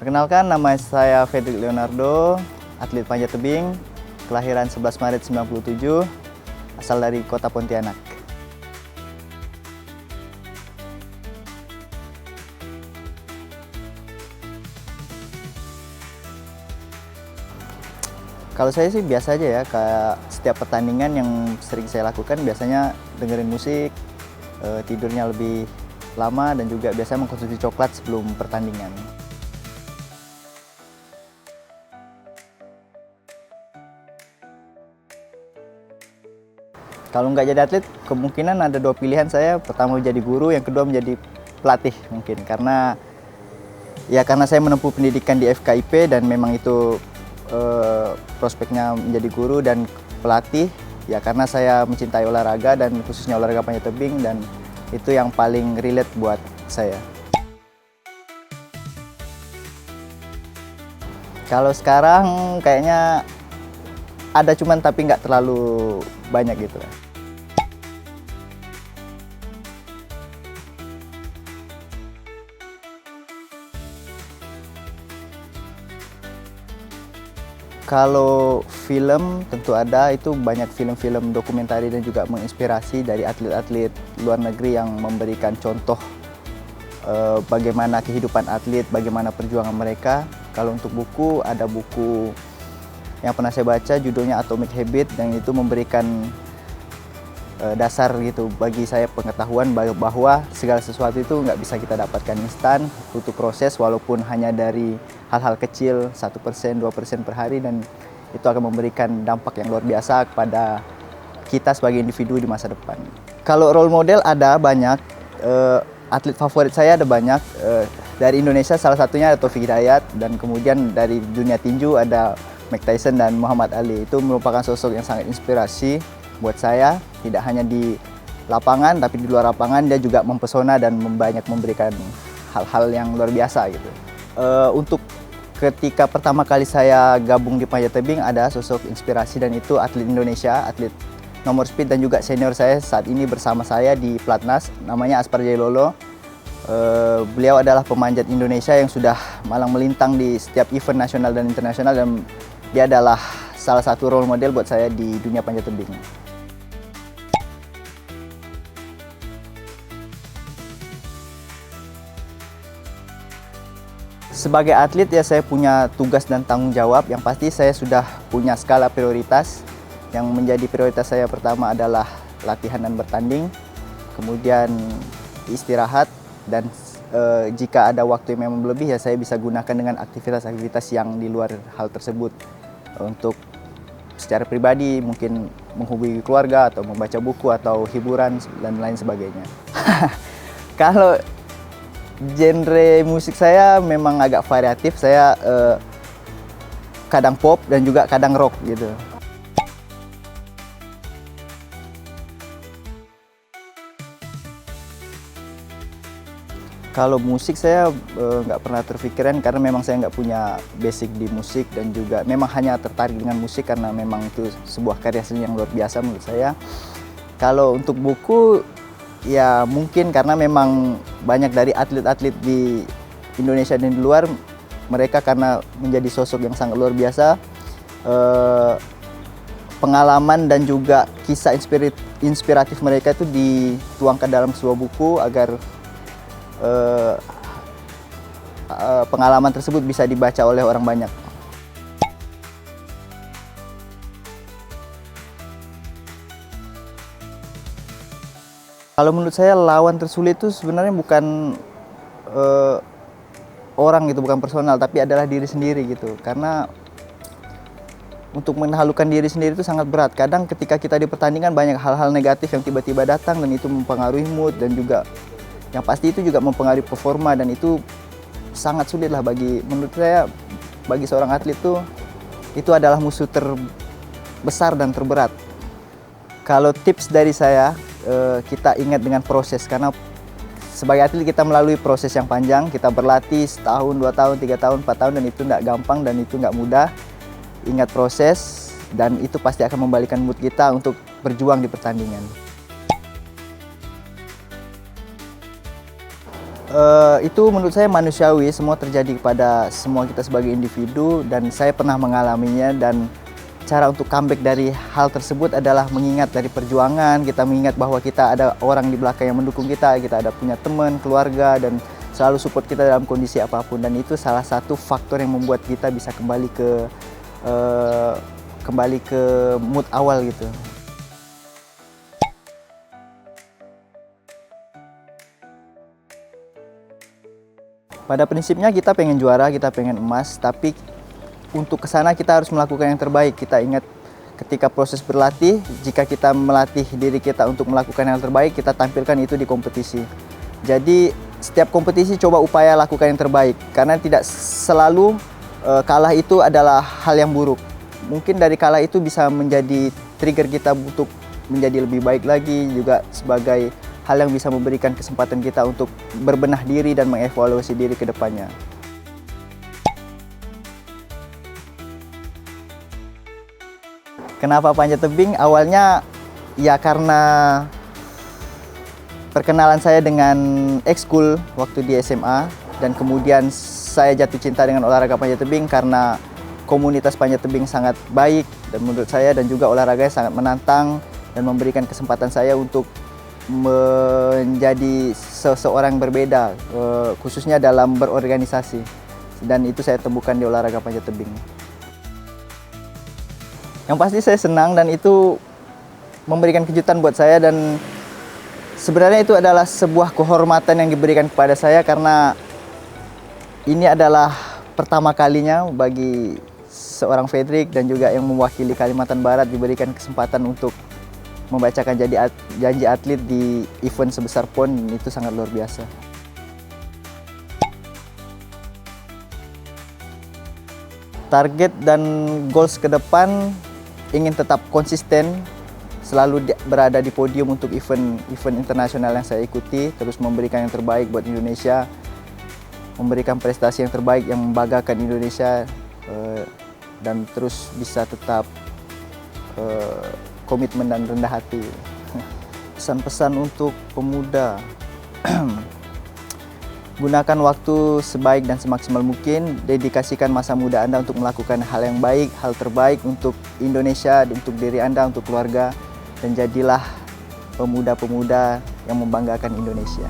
Perkenalkan, nama saya Fredrik Leonardo, atlet panjat tebing, kelahiran 11 Maret 97, asal dari kota Pontianak. Kalau saya sih biasa aja ya, kayak setiap pertandingan yang sering saya lakukan biasanya dengerin musik, tidurnya lebih lama dan juga biasanya mengkonsumsi coklat sebelum pertandingan. Kalau nggak jadi atlet, kemungkinan ada dua pilihan saya. Pertama menjadi guru, yang kedua menjadi pelatih mungkin. Karena saya menempuh pendidikan di FKIP dan memang itu prospeknya menjadi guru dan pelatih. Ya karena saya mencintai olahraga dan khususnya olahraga panjat tebing dan itu yang paling relate buat saya. Kalau sekarang kayaknya ada cuman tapi nggak terlalu banyak gitu. Kalau film tentu ada, itu banyak film-film dokumentari dan juga menginspirasi dari atlet-atlet luar negeri yang memberikan contoh bagaimana kehidupan atlet, bagaimana perjuangan mereka. Kalau untuk buku, ada buku yang pernah saya baca judulnya Atomic Habit dan itu memberikan dasar gitu bagi saya pengetahuan bahwa segala sesuatu itu nggak bisa kita dapatkan instan, butuh proses walaupun hanya dari hal-hal kecil 1%, 2% per hari dan itu akan memberikan dampak yang luar biasa kepada kita sebagai individu di masa depan. Kalau role model ada banyak, atlet favorit saya ada banyak, dari Indonesia salah satunya ada Taufik Hidayat dan kemudian dari dunia tinju ada Mike Tyson dan Muhammad Ali. Itu merupakan sosok yang sangat inspirasi buat saya, tidak hanya di lapangan tapi di luar lapangan dia juga mempesona dan banyak memberikan hal-hal yang luar biasa gitu. Untuk ketika pertama kali saya gabung di panjat tebing ada sosok inspirasi dan itu atlet Indonesia, atlet nomor speed dan juga senior saya saat ini bersama saya di Platnas, namanya Aspar Jailolo. Beliau adalah pemanjat Indonesia yang sudah malang melintang di setiap event nasional dan internasional dan dia adalah salah satu role model buat saya di dunia panjat tebing. Sebagai atlet ya saya punya tugas dan tanggung jawab. Yang pasti saya sudah punya skala prioritas. Yang menjadi prioritas saya pertama adalah latihan dan bertanding. Kemudian istirahat dan jika ada waktu yang memang lebih ya saya bisa gunakan dengan aktivitas-aktivitas yang di luar hal tersebut. Untuk secara pribadi mungkin menghubungi keluarga atau membaca buku atau hiburan dan lain sebagainya. Kalau genre musik saya memang agak variatif, saya kadang pop dan juga kadang rock gitu. Kalau musik saya nggak pernah terpikiran karena memang saya nggak punya basic di musik dan juga memang hanya tertarik dengan musik karena memang itu sebuah karya seni yang luar biasa menurut saya. Kalau untuk buku ya mungkin karena memang banyak dari atlet-atlet di Indonesia dan di luar, mereka karena menjadi sosok yang sangat luar biasa, pengalaman dan juga kisah inspiratif mereka itu dituangkan dalam sebuah buku agar pengalaman tersebut bisa dibaca oleh orang banyak. Kalau menurut saya lawan tersulit itu sebenarnya bukan orang gitu, bukan personal, tapi adalah diri sendiri gitu. Karena untuk menaklukkan diri sendiri itu sangat berat. Kadang ketika kita di pertandingan banyak hal-hal negatif yang tiba-tiba datang dan itu mempengaruhi mood dan juga yang pasti itu juga mempengaruhi performa dan itu sangat sulit lah menurut saya bagi seorang atlet itu adalah musuh terbesar dan terberat. Kalau tips dari saya, kita ingat dengan proses karena sebagai atlet kita melalui proses yang panjang, kita berlatih setahun, 2 tahun, 3 tahun, 4 tahun dan itu tidak gampang dan itu nggak mudah. Ingat proses dan itu pasti akan membalikan mood kita untuk berjuang di pertandingan. Itu menurut saya manusiawi, semua terjadi kepada semua kita sebagai individu dan saya pernah mengalaminya. Dan cara untuk comeback dari hal tersebut adalah mengingat dari perjuangan, kita mengingat bahwa kita ada orang di belakang yang mendukung kita ada punya teman, keluarga, dan selalu support kita dalam kondisi apapun. Dan itu salah satu faktor yang membuat kita bisa kembali ke mood awal gitu. Pada prinsipnya kita pengen juara, kita pengen emas, tapi untuk kesana kita harus melakukan yang terbaik. Kita ingat ketika proses berlatih, jika kita melatih diri kita untuk melakukan yang terbaik, kita tampilkan itu di kompetisi. Jadi setiap kompetisi coba upaya lakukan yang terbaik, karena tidak selalu kalah itu adalah hal yang buruk. Mungkin dari kalah itu bisa menjadi trigger kita untuk menjadi lebih baik lagi, juga sebagai hal yang bisa memberikan kesempatan kita untuk berbenah diri dan mengevaluasi diri ke depannya. Kenapa panjat tebing? Awalnya ya karena perkenalan saya dengan ekskul waktu di SMA, dan kemudian saya jatuh cinta dengan olahraga panjat tebing karena komunitas panjat tebing sangat baik dan menurut saya, dan juga olahraganya sangat menantang dan memberikan kesempatan saya untuk menjadi seseorang berbeda, khususnya dalam berorganisasi, dan itu saya temukan di olahraga panjat tebing. Yang pasti saya senang dan itu memberikan kejutan buat saya, dan sebenarnya itu adalah sebuah kehormatan yang diberikan kepada saya karena ini adalah pertama kalinya bagi seorang Fredrik dan juga yang mewakili Kalimantan Barat diberikan kesempatan untuk membacakan janji atlet di event sebesar PON. Itu sangat luar biasa. Target dan goals ke depan ingin tetap konsisten, selalu berada di podium untuk event internasional yang saya ikuti, terus memberikan yang terbaik buat Indonesia, memberikan prestasi yang terbaik yang membanggakan Indonesia, dan terus bisa tetap komitmen dan rendah hati. Pesan-pesan untuk pemuda, gunakan waktu sebaik dan semaksimal mungkin, dedikasikan masa muda Anda untuk melakukan hal yang baik, hal terbaik untuk Indonesia, untuk diri Anda, untuk keluarga, dan jadilah pemuda-pemuda yang membanggakan Indonesia.